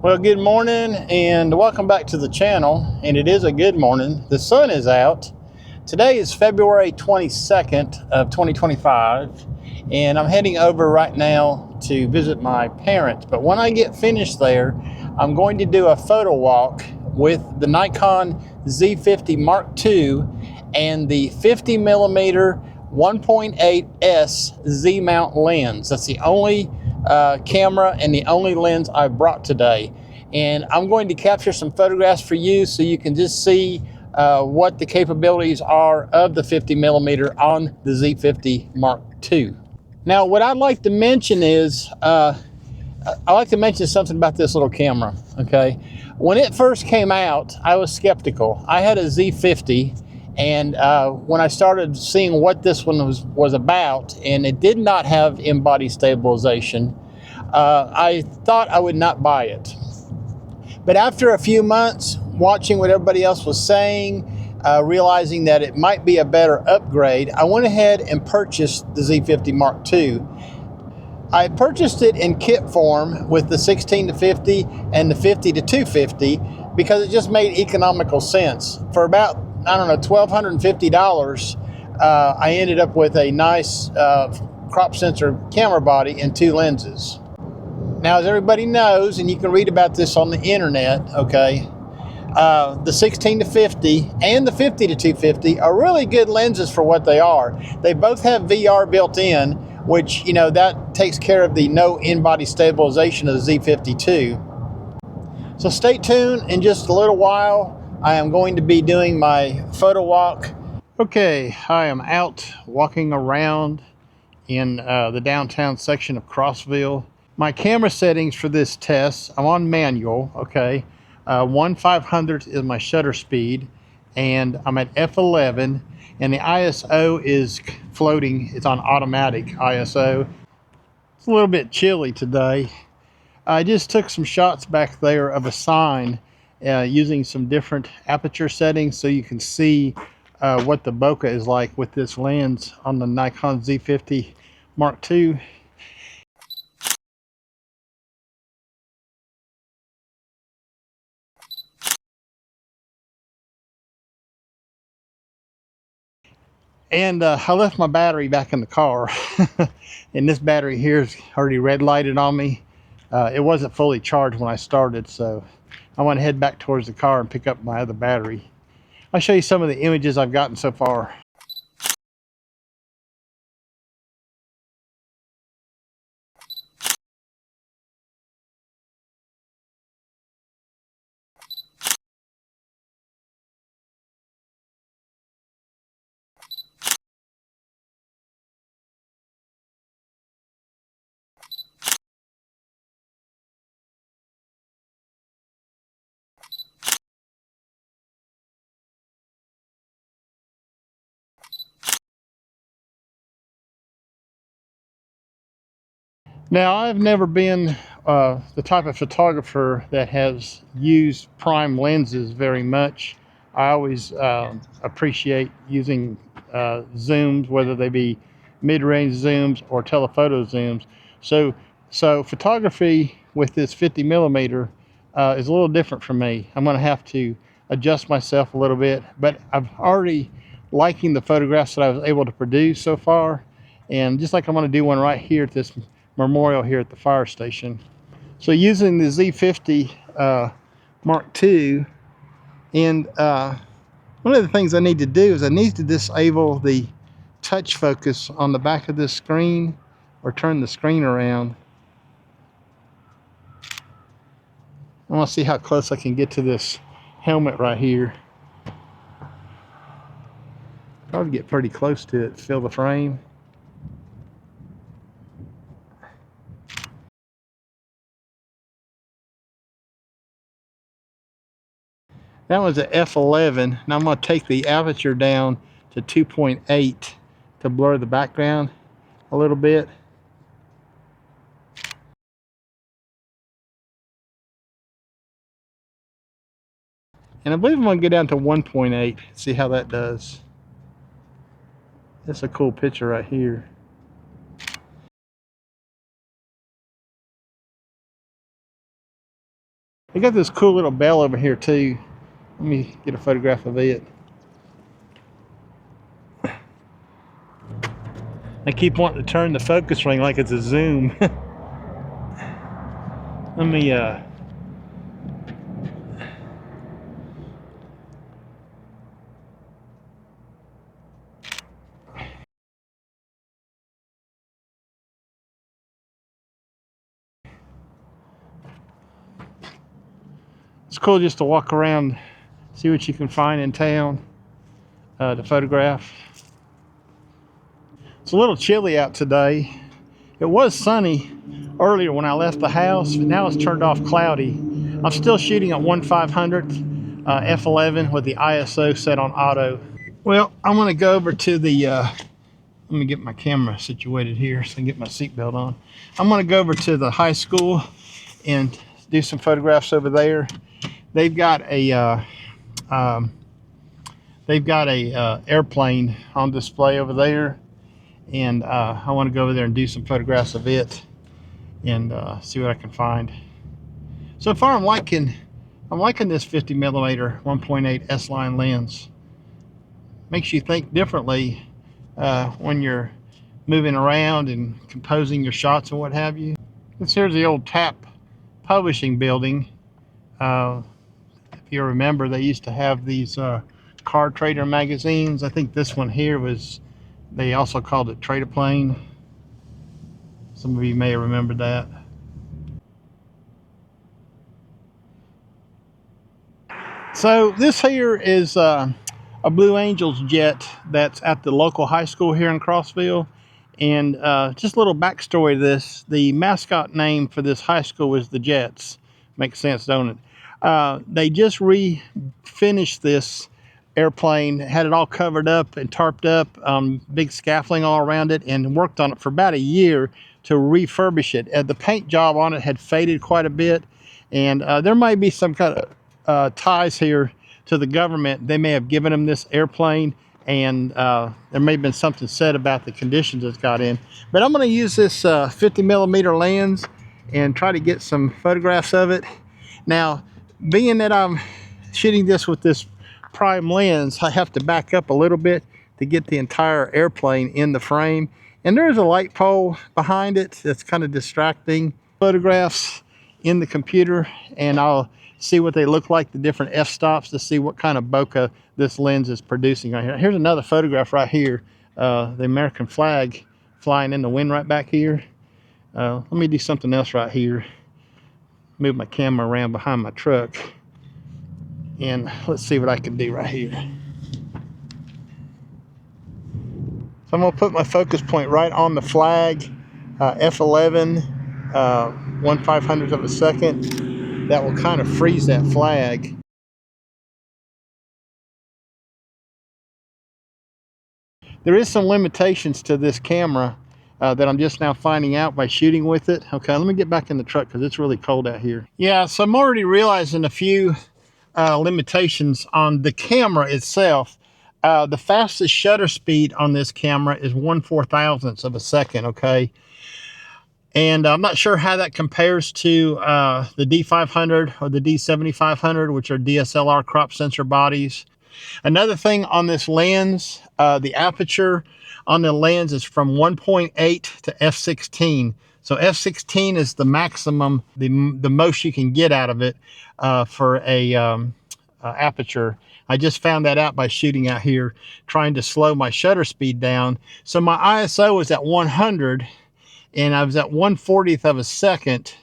Well, good morning and welcome back to the channel. And it is a good morning. The sun is out. Today is February 22nd of 2025, and I'm heading over right now to visit my parents. But when I get finished there, I'm going to do a photo walk with the Nikon Z50 Mark II and the 50mm 1.8S Z mount lens. That's the only camera and the only lens I brought today. And I'm going to capture some photographs for you so you can just see what the capabilities are of the 50mm on the Z50 Mark II. Now, what I'd like to mention is, I'd like to mention something about this little camera, okay? When it first came out, I was skeptical. I had a Z50, and when I started seeing what this one was about, and it did not have in-body stabilization, I thought I would not buy it. But after a few months, watching what everybody else was saying, realizing that it might be a better upgrade, I went ahead and purchased the Z50 Mark II. I purchased it in kit form with the 16 to 50 and the 50 to 250 because it just made economical sense. For about, I don't know, $1,250, I ended up with a nice crop sensor camera body and two lenses. Now, as everybody knows, and you can read about this on the internet, okay, the 16 to 50 and the 50 to 250 are really good lenses for what they are. They both have VR built in, which, you know, that takes care of the no in-body stabilization of the Z52. So stay tuned. In just a little while, I am going to be doing my photo walk. Okay, I am out walking around in the downtown section of Crossville. My camera settings for this test, I'm on manual, okay. 1/500th is my shutter speed, and I'm at f11, and the ISO is floating. It's on automatic ISO. It's a little bit chilly today. I just took some shots back there of a sign using some different aperture settings so you can see what the bokeh is like with this lens on the Nikon Z50 Mark II. And I left my battery back in the car. And this battery here is already red lighted on me. It wasn't fully charged when I started, so I want to head back towards the car and pick up my other battery. I'll show you some of the images I've gotten so far. Now, I've never been the type of photographer that has used prime lenses very much. I always appreciate using zooms, whether they be mid-range zooms or telephoto zooms. So photography with this 50mm is a little different for me. I'm going to have to adjust myself a little bit, but I'm already liking the photographs that I was able to produce so far. And just like I'm going to do one right here at this memorial here at the fire station. So using the Z50 Mark II, and one of the things I need to do is I need to disable the touch focus on the back of this screen, or turn the screen around. I want to see how close I can get to this helmet right here. Probably get pretty close to it, feel the frame. That was at f11. Now I'm going to take the aperture down to 2.8 to blur the background a little bit. And I believe I'm going to go down to 1.8, see how that does. That's a cool picture right here. They got this cool little bell over here too. Let me get a photograph of it. I keep wanting to turn the focus ring like it's a zoom. Let me it's cool just to walk around, see what you can find in town to photograph. It's a little chilly out today. It was sunny earlier when I left the house, but now it's turned off cloudy. I'm still shooting at 1/500 f11 with the ISO set on auto. Well, I'm going to go over to the, let me get my camera situated here so I can get my seatbelt on. I'm going to go over to the high school and do some photographs over there. They've got a airplane on display over there, and I want to go over there and do some photographs of it and see what I can find. So far, I'm liking this 50mm 1.8 S-line lens. Makes you think differently when you're moving around and composing your shots and what have you. Here's the old TAP publishing building. If you remember, they used to have these Car Trader magazines. I think this one here was, they also called it Trader Plane. Some of you may have remembered that. So this here is a Blue Angels jet that's at the local high school here in Crossville. And just a little backstory to this. The mascot name for this high school was the Jets. Makes sense, don't it? They just finished this airplane, had it all covered up and tarped up, big scaffolding all around it, and worked on it for about a year to refurbish it. The paint job on it had faded quite a bit, and there might be some kind of ties here to the government. They may have given them this airplane, and there may have been something said about the conditions it's got in. But I'm going to use this 50mm lens and try to get some photographs of it. Now, being that I'm shooting this with this prime lens, I have to back up a little bit to get the entire airplane in the frame. And there's a light pole behind it that's kind of distracting. Photographs in the computer, and I'll see what they look like, the different f-stops, to see what kind of bokeh this lens is producing right here. Here's another photograph right here, the American flag flying in the wind right back here. Let me do something else right here. Move my camera around behind my truck, and let's see what I can do right here. So I'm going to put my focus point right on the flag, F11, 1/500th of a second. That will kind of freeze that flag. There is some limitations to this camera that I'm just now finding out by shooting with it. Okay, let me get back in the truck because it's really cold out here. Yeah, so I'm already realizing a few limitations on the camera itself. The fastest shutter speed on this camera is 1/4000th of a second, okay? And I'm not sure how that compares to the D500 or the D7500, which are DSLR crop sensor bodies. Another thing on this lens, the aperture on the lens is from 1.8 to f16. So f16 is the maximum, the most you can get out of it for a aperture. I just found that out by shooting out here, trying to slow my shutter speed down. So my ISO was at 100, and I was at 1/40th of a second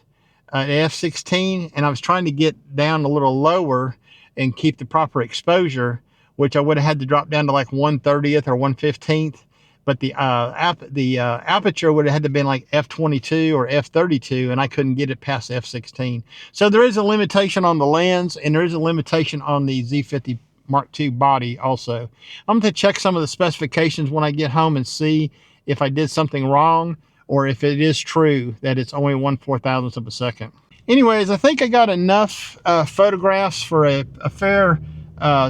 at f16, and I was trying to get down a little lower and keep the proper exposure, which I would have had to drop down to like 1/30th or 1/15th. But the aperture would have had to been like f22 or f32, and I couldn't get it past f16. So there is a limitation on the lens, and there is a limitation on the Z50 Mark II body also. I'm going to check some of the specifications when I get home and see if I did something wrong, or if it is true that it's only 1/4000th of a second. Anyways, I think I got enough photographs for a fair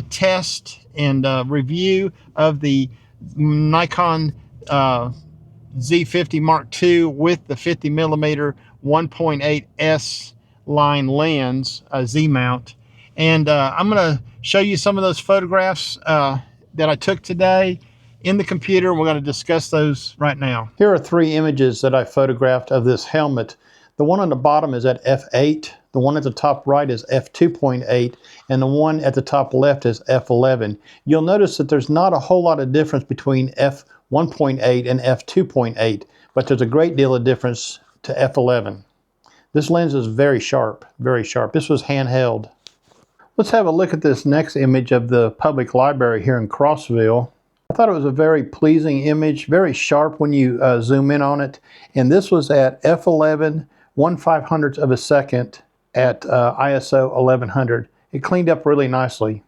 test and review of the Nikon Z50 Mark II with the 50mm 1.8 S line lens, a Z mount. And I'm going to show you some of those photographs that I took today in the computer. We're going to discuss those right now. Here are 3 images that I photographed of this helmet. The one on the bottom is at f8, the one at the top right is f2.8, and the one at the top left is f11. You'll notice that there's not a whole lot of difference between f1.8 and f2.8, but there's a great deal of difference to f11. This lens is very sharp, very sharp. This was handheld. Let's have a look at this next image of the public library here in Crossville. I thought it was a very pleasing image, very sharp when you zoom in on it. And this was at f11, 1/500th of a second at ISO 1100. It cleaned up really nicely.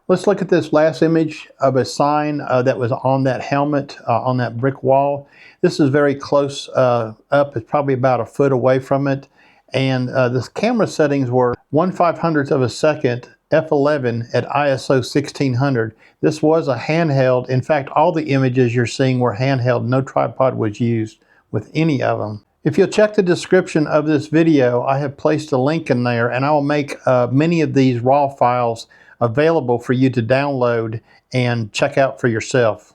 Let's look at this last image of a sign that was on that helmet, on that brick wall. This is very close up. It's probably about a foot away from it. And the camera settings were 1/500th of a second, f11 at ISO 1600. This was a handheld. In fact, all the images you're seeing were handheld. No tripod was used with any of them. If you'll check the description of this video, I have placed a link in there, and I will make many of these raw files available for you to download and check out for yourself.